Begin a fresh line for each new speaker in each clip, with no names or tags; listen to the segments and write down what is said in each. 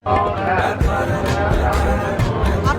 आप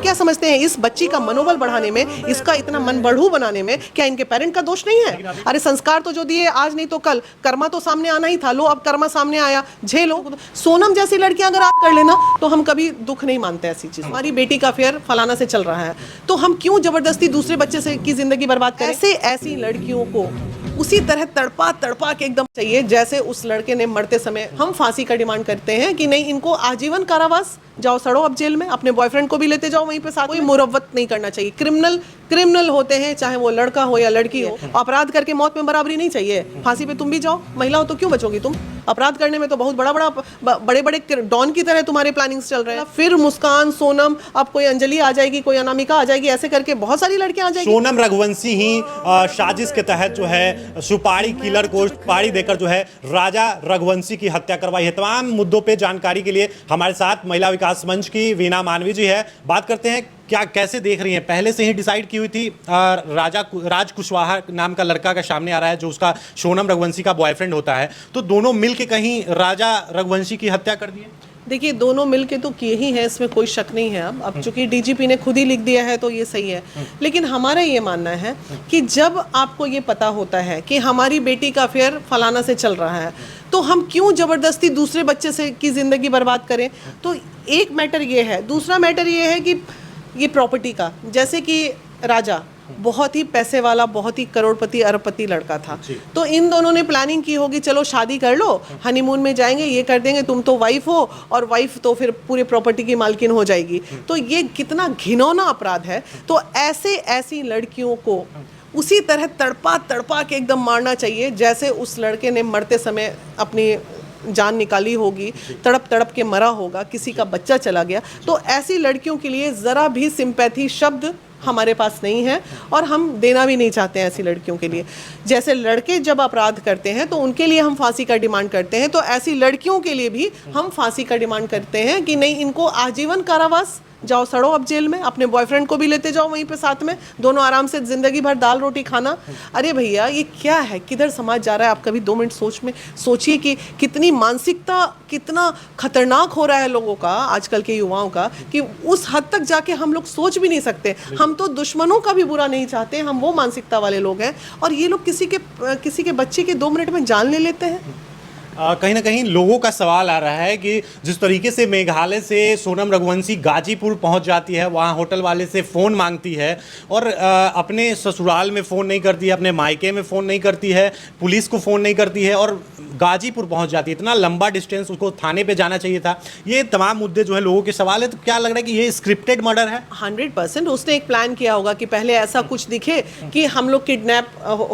क्या समझते हैं इस बच्ची का मनोबल बढ़ाने में, इसका इतना मन बढ़ू बनाने में क्या इनके पेरेंट का दोष नहीं है? अरे संस्कार तो जो दिए आज नहीं तो कल, कर्मा तो सामने आना ही था। लो अब कर्मा सामने आया, झेलो। सोनम जैसी लड़कियां अगर आप कर लेना तो हम कभी दुख नहीं मानते ऐसी चीज। हमारी बेटी का अफेयर फलाना से चल रहा है तो हम क्यों जबरदस्ती दूसरे बच्चे से की जिंदगी बर्बाद करें? ऐसी लड़कियों को उसी तरह तड़पा तड़पा के एकदम चाहिए जैसे उस लड़के ने मरते समय। हम फांसी का डिमांड करते हैं कि नहीं, इनको आजीवन कारावास, जाओ सड़ो अब जेल में, अपने बॉयफ्रेंड को भी लेते जाओ वहीं पे साथ। कोई मुरव्वत नहीं करना चाहिए। क्रिमिनल होते हैं चाहे वो लड़का हो या लड़की हो। अपराध करके मौत में बराबरी नहीं चाहिए। फांसी पे तुम भी जाओ, महिला हो तो क्यों बचोगी तुम? अपराध करने में तो बहुत बड़े बड़े डॉन की तरह तुम्हारे प्लानिंग्स चल रहे हैं। फिर मुस्कान, सोनम, अब कोई अंजलि आ जाएगी, कोई अनामिका आ जाएगी, ऐसे करके बहुत सारी लड़कियां आ जाएगी।
सोनम रघुवंशी ही साजिश के तहत जो है सुपारी किलर को सुपारी देकर जो है राजा रघुवंशी की हत्या करवाई है। तमाम मुद्दों पे जानकारी के लिए हमारे साथ महिला विकास मंच की वीना मानवी जी है। बात करते हैं क्या कैसे देख रही हैं? पहले से ही डिसाइड की हुई थी। राज कुशवाहा नाम का लड़का का सामने आ रहा है जो उसका सोनम रघुवंशी का बॉयफ्रेंड होता है, तो दोनों मिलके कहीं राजा रघुवंशी की हत्या कर दी है।
देखिए दोनों मिलके तो किए ही हैं, इसमें कोई शक नहीं है। अब चूंकि डीजीपी ने खुद ही लिख दिया है तो ये सही है। लेकिन हमारा ये मानना है कि जब आपको ये पता होता है कि हमारी बेटी का अफेयर फलाना से चल रहा है तो हम क्यों जबरदस्ती दूसरे बच्चे से की जिंदगी बर्बाद करें? तो एक मैटर ये है। दूसरा मैटर ये है कि ये प्रॉपर्टी का, जैसे कि राजा बहुत ही पैसे वाला, बहुत ही करोड़पति अरबपति लड़का था, तो इन दोनों ने प्लानिंग की होगी चलो शादी कर लो, हनीमून में जाएंगे, ये कर देंगे, तुम तो वाइफ हो और वाइफ तो फिर पूरे प्रॉपर्टी की मालकिन हो जाएगी। तो ये कितना घिनौना अपराध है। तो ऐसी लड़कियों को उसी तरह तड़पा तड़पा के एकदम मारना चाहिए जैसे उस लड़के ने मरते समय अपनी जान निकाली होगी, तड़प तड़प के मरा होगा, किसी का बच्चा चला गया। तो ऐसी लड़कियों के लिए ज़रा भी सिंपैथी शब्द हमारे पास नहीं है और हम देना भी नहीं चाहते हैं ऐसी लड़कियों के लिए। जैसे लड़के जब अपराध करते हैं तो उनके लिए हम फांसी का डिमांड करते हैं, तो ऐसी लड़कियों के लिए भी हम फांसी का डिमांड करते हैं कि नहीं, इनको आजीवन कारावास, जाओ सड़ो अब जेल में, अपने बॉयफ्रेंड को भी लेते जाओ वहीं पे साथ में, दोनों आराम से जिंदगी भर दाल रोटी खाना। अरे भैया ये क्या है, किधर समाज जा रहा है? आप कभी 2 मिनट सोचिए कि कितनी मानसिकता, कितना खतरनाक हो रहा है लोगों का, आजकल के युवाओं का, कि उस हद तक जाके हम लोग सोच भी नहीं सकते। हम तो दुश्मनों का भी बुरा नहीं चाहते, हम वो मानसिकता वाले लोग हैं और ये लोग किसी के बच्चे के 2 मिनट में जान ले लेते हैं।
कहीं ना कहीं लोगों का सवाल आ रहा है कि जिस तरीके से मेघालय से सोनम रघुवंशी गाजीपुर पहुंच जाती है, वहां होटल वाले से फ़ोन मांगती है और अपने ससुराल में फ़ोन नहीं करती है, अपने मायके में फ़ोन नहीं करती है, पुलिस को फ़ोन नहीं करती है और गाजीपुर पहुंच जाती है। इतना लंबा डिस्टेंस, उसको थाने पे जाना चाहिए था। ये तमाम मुद्दे जो है लोगों के सवाल है। तो क्या लग रहा है कि ये स्क्रिप्टेड मर्डर है?
100% उसने एक प्लान किया होगा कि पहले ऐसा कुछ दिखे कि हम लोग किडनैप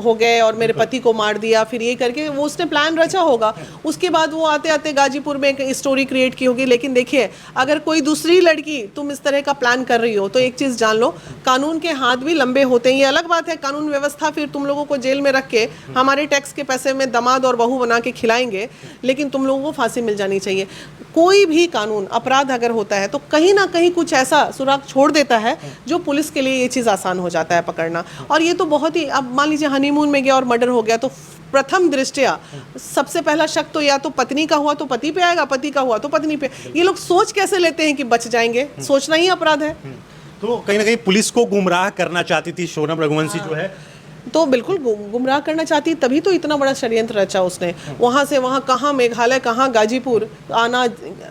हो गए और मेरे पति को मार दिया, फिर ये करके वो उसने प्लान रचा होगा। उसके बाद वो आते आते गाजीपुर में एक स्टोरी क्रिएट की होगी। लेकिन देखिए, अगर कोई दूसरी लड़की तुम इस तरह का प्लान कर रही हो तो एक चीज़ जान लो, कानून के हाथ भी लंबे होते हैं। ये अलग बात है कानून व्यवस्था फिर तुम लोगों को जेल में रख के हमारे टैक्स के पैसे में दामाद और बहू बना के खिलाएंगे, लेकिन तुम लोगों को फांसी मिल जानी चाहिए। कोई भी कानून अपराध अगर होता है तो कहीं ना कहीं कुछ ऐसा सुराग छोड़ देता है जो पुलिस के लिए ये चीज़ आसान हो जाता है पकड़ना। और ये तो बहुत ही, अब मान लीजिए हनीमून में गया और मर्डर हो गया तो प्रथम दृष्टया सबसे पहला शक तो या तो पत्नी का हुआ तो पति पे आएगा, पति का हुआ तो पत्नी पे। ये लोग सोच कैसे लेते हैं कि बच जाएंगे? सोचना ही अपराध है।
तो कहीं ना कहीं पुलिस को गुमराह करना चाहती थी सोनम रघुवंशी जो है,
तो बिल्कुल गुमराह करना चाहती, तभी तो इतना बड़ा षड्यंत्र रचा उसने। वहाँ से वहाँ, कहाँ मेघालय, कहाँ गाजीपुर आना,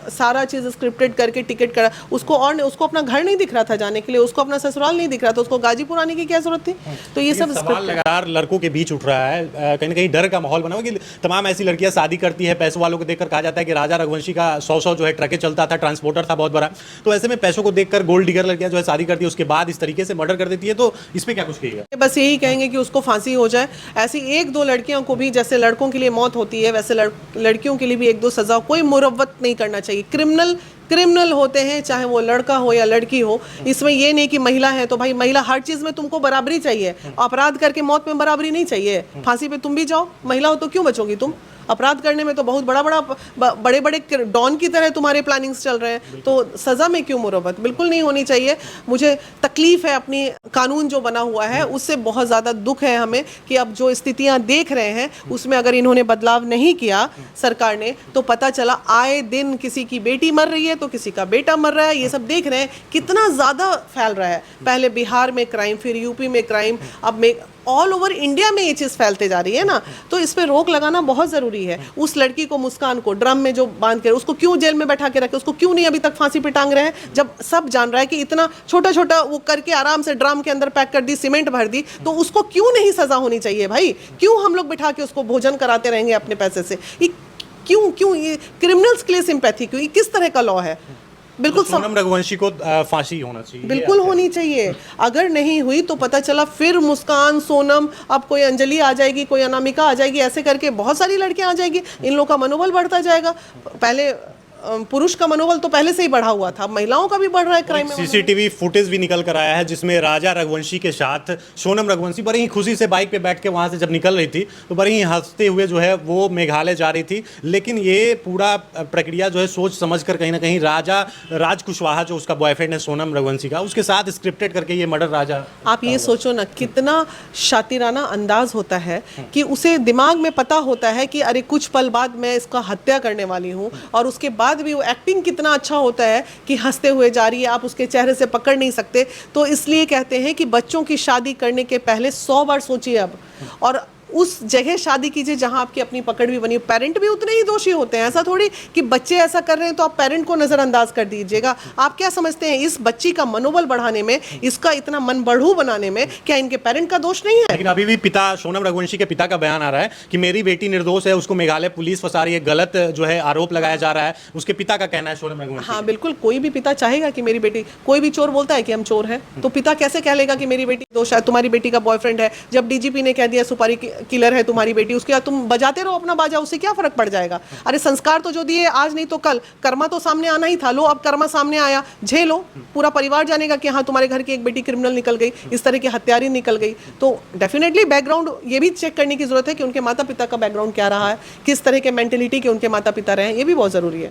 सारा चीज़ स्क्रिप्टेड करके टिकट करा उसको। और उसको अपना घर नहीं दिख रहा था जाने के लिए, उसको अपना ससुराल नहीं दिख रहा था, उसको गाजीपुर आने की क्या जरूरत थी? तो ये सब
सवाल लगातार लड़कों के बीच उठ रहा है। कहीं ना कहीं डर का माहौल बना हुआ कि तमाम ऐसी लड़कियां शादी करती है, पैसों वालों को देखकर कहा जाता है कि राजा रघुवंशी का 100 जो है ट्रके चलता था, ट्रांसपोर्टर था बहुत बड़ा। तो ऐसे में पैसों को देखकर गोल्ड डिगर लड़कियां जो है शादी करती है, उसके बाद इस तरीके से मर्डर कर देती है। तो इस पर क्या कुछ कहिएगा?
बस यही कहेंगे कि उसको फांसी हो जाए। ऐसी 1-2 लड़कियों को भी, जैसे लड़कों के लिए मौत होती है वैसे लड़कियों के लिए भी 1-2 सजा। कोई मुरव्वत नहीं करना चाहिए। क्रिमिनल होते हैं चाहे वो लड़का हो या लड़की हो। इसमें ये नहीं कि महिला है तो भाई महिला, हर चीज़ में तुमको बराबरी चाहिए। अपराध करके मौत में बराबरी नहीं चाहिए। फांसी पे तुम भी जाओ, महिला हो तो क्यों बचोगी तुम? अपराध करने में तो बहुत बड़े बड़े डॉन की तरह तुम्हारे प्लानिंग्स चल रहे हैं, तो सजा में क्यों मुरव्वत? बिल्कुल नहीं होनी चाहिए। मुझे तकलीफ है अपनी कानून जो बना हुआ है उससे बहुत ज़्यादा दुख है हमें कि अब जो स्थितियां देख रहे हैं उसमें अगर इन्होंने बदलाव नहीं किया सरकार ने, तो पता चला आए दिन किसी की बेटी मर रही है तो किसी का बेटा मर रहा है। ये सब देख रहे हैं कितना ज़्यादा फैल रहा है। पहले बिहार में क्राइम, फिर यूपी में क्राइम, अब में ऑल ओवर इंडिया में ये चीज़ फैलते जा रही है ना, तो इस पे रोक लगाना बहुत ज़रूरी है। उस लड़की को, मुस्कान को ड्रम में जो बांध कर, उसको क्यों जेल में बैठा के रखे? उसको क्यों नहीं अभी तक फांसी पे टांग रहे हैं? जब सब जान रहा है कि इतना छोटा छोटा वो करके आराम से ड्रम के अंदर पैक कर दी, सीमेंट भर दी, तो उसको क्यों नहीं सजा होनी चाहिए भाई? क्यों हम लोग बिठा के उसको भोजन कराते रहेंगे अपने पैसे से? क्यों ये क्रिमिनल्स के लिए सिंपैथी क्यों? ये किस तरह का लॉ है? बिल्कुल
सोनम रघुवंशी को फांसी होना चाहिए,
बिल्कुल होनी चाहिए। अगर नहीं हुई तो पता चला फिर मुस्कान, सोनम, अब कोई अंजलि आ जाएगी, कोई अनामिका आ जाएगी, ऐसे करके बहुत सारी लड़कियां आ जाएगी। इन लोगों का मनोबल बढ़ता जाएगा। पहले पुरुष का मनोबल तो पहले से ही बढ़ा हुआ था, महिलाओं का भी बढ़ रहा है क्राइम में।
सीसीटीवी फुटेज भी निकल कर आया है जिसमें राजा रघुवंशी के साथ सोनम रघुवंशी बड़ी ही खुशी से बाइक पे बैठ के वहां से जब निकल रही थी तो बड़ी ही हंसते हुए जो है वो मेघालय जा रही थी। लेकिन ये पूरा प्रक्रिया जो है सोच समझ कर कहीं ना कहीं राज कुशवाहा जो उसका बॉयफ्रेंड है सोनम रघुवंशी का, उसके साथ स्क्रिप्टेड करके ये मर्डर राजा।
आप ये सोचो ना कितना शातिराना अंदाज होता है कि उसे दिमाग में पता होता है कि अरे कुछ पल बाद मैं इसका हत्या करने वाली हूँ, और उसके बाद भी वो एक्टिंग कितना अच्छा होता है कि हंसते हुए जा रही है, आप उसके चेहरे से पकड़ नहीं सकते। तो इसलिए कहते हैं कि बच्चों की शादी करने के पहले 100 बार सोचिए अब, और उस जगह शादी कीजिए जहां आपकी अपनी पकड़ भी बनी। पेरेंट भी उतने ही दोषी होते हैं, ऐसा थोड़ी कि बच्चे ऐसा कर रहे हैं तो आप पेरेंट को नज़रअंदाज कर दीजिएगा। आप क्या समझते हैं इस बच्ची का मनोबल बढ़ाने में, इसका इतना मन बढ़ू बनाने में क्या इनके पेरेंट का दोष नहीं है?
लेकिन अभी भी पिता, सोनम रघुवंशी के पिता का बयान आ रहा है कि मेरी बेटी निर्दोष है, उसको मेघालय पुलिस फंसा रही है, गलत जो है आरोप लगाया जा रहा है। उसके पिता का कहना है सोनम रघुवंशी।
हाँ बिल्कुल, कोई भी पिता चाहेगा कि मेरी बेटी, कोई भी चोर बोलता है कि हम चोर हैं, तो पिता कैसे कह लेगा कि मेरी बेटी दोष है? तुम्हारी बेटी का बॉयफ्रेंड है, जब डीजीपी ने कह दिया सुपारी किलर है तुम्हारी बेटी, उसके बाद तुम बजाते रहो अपना बाजा, उससे क्या फर्क पड़ जाएगा? अरे संस्कार तो जो दिए आज नहीं तो कल, कर्मा तो सामने आना ही था। लो अब कर्मा सामने आया, झेलो। पूरा परिवार जानेगा कि हाँ तुम्हारे घर की एक बेटी क्रिमिनल निकल गई, इस तरह की हत्यारी निकल गई। तो डेफिनेटली बैकग्राउंड ये भी चेक करने की जरूरत है कि उनके माता पिता का बैकग्राउंड क्या रहा है, किस तरह के मेंटेलिटी के उनके माता पिता रहे हैं, ये भी बहुत जरूरी है।